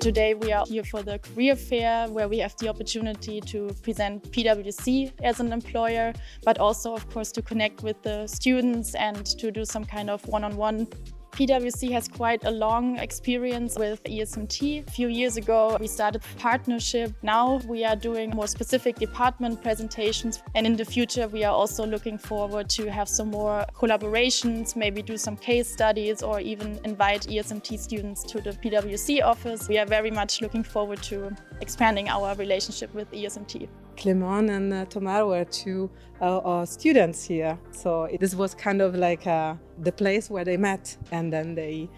Today we are here for the career fair, where we have the opportunity to present PwC as an employer, but also, of course, to connect with the students and to do some kind of one-on-one. PwC has quite a long experience with ESMT. A few years ago, we started a partnership. Now we are doing more specific department presentations. And in the future, we are also looking forward to have some more collaborations, maybe do some case studies or even invite ESMT students to the PwC office. We are very much looking forward to expanding our relationship with ESMT. Clement and Thomas were two students here. So this was kind of like the place where they met, and then they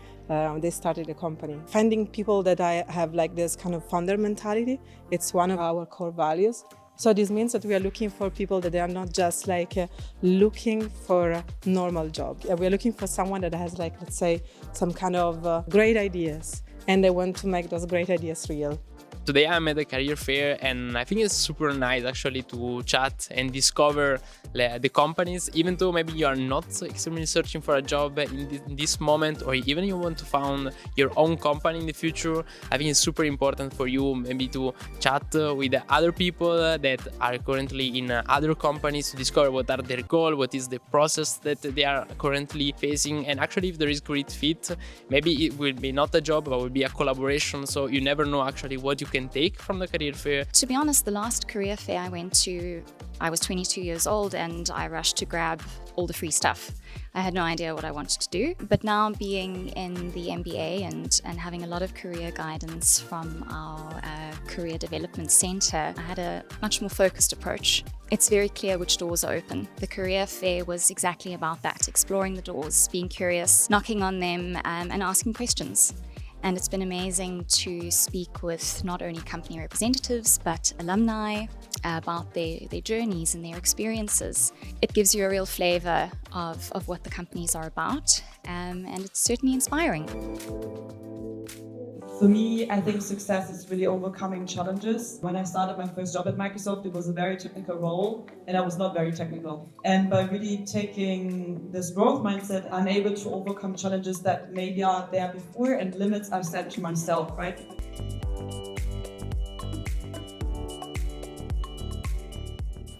started a company. Finding people that I have like this kind of founder mentality, it's one of our core values. So this means that we are looking for people that they are not just like looking for a normal job. We are looking for someone that has like, let's say, some kind of great ideas, and they want to make those great ideas real. Today I'm at the career fair, and I think it's super nice actually to chat and discover the companies, even though maybe you are not extremely searching for a job in this moment, or even you want to found your own company in the future. I think it's super important for you maybe to chat with other people that are currently in other companies to discover what are their goals, what is the process that they are currently facing, and actually if there is great fit, maybe it will be not a job but will be a collaboration, so you never know actually what you can take from the career fair. To be honest, the last career fair I went to, I was 22 years old and I rushed to grab all the free stuff. I had no idea what I wanted to do, but now being in the MBA and having a lot of career guidance from our career development center, I had a much more focused approach. It's very clear which doors are open. The career fair was exactly about that, exploring the doors, being curious, knocking on them and asking questions. And it's been amazing to speak with not only company representatives, but alumni about their journeys and their experiences. It gives you a real flavor of what the companies are about, and it's certainly inspiring. For me, I think success is really overcoming challenges. When I started my first job at Microsoft, it was a very technical role, and I was not very technical. And by really taking this growth mindset, I'm able to overcome challenges that maybe are there before and limits I've set to myself, right?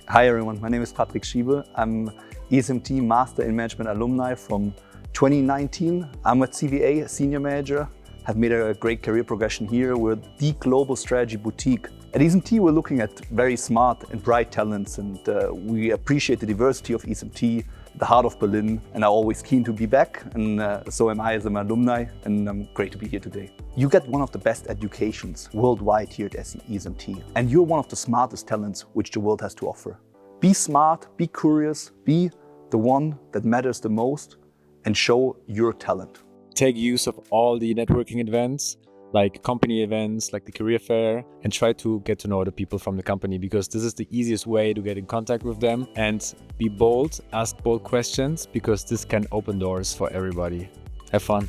Hi everyone, my name is Patrick Schiebe. I'm ESMT Master in Management Alumni from 2019. I'm at CVA, Senior Manager. Have made a great career progression here. We're the global strategy boutique. At ESMT, we're looking at very smart and bright talents, and we appreciate the diversity of ESMT, the heart of Berlin, and are always keen to be back, and so am I as an alumni, and I'm great to be here today. You get one of the best educations worldwide here at ESMT, and you're one of the smartest talents which the world has to offer. Be smart, be curious, be the one that matters the most, and show your talent. Take use of all the networking events, like company events, like the career fair, and try to get to know the people from the company, because this is the easiest way to get in contact with them. And be bold, ask bold questions, because this can open doors for everybody. Have fun.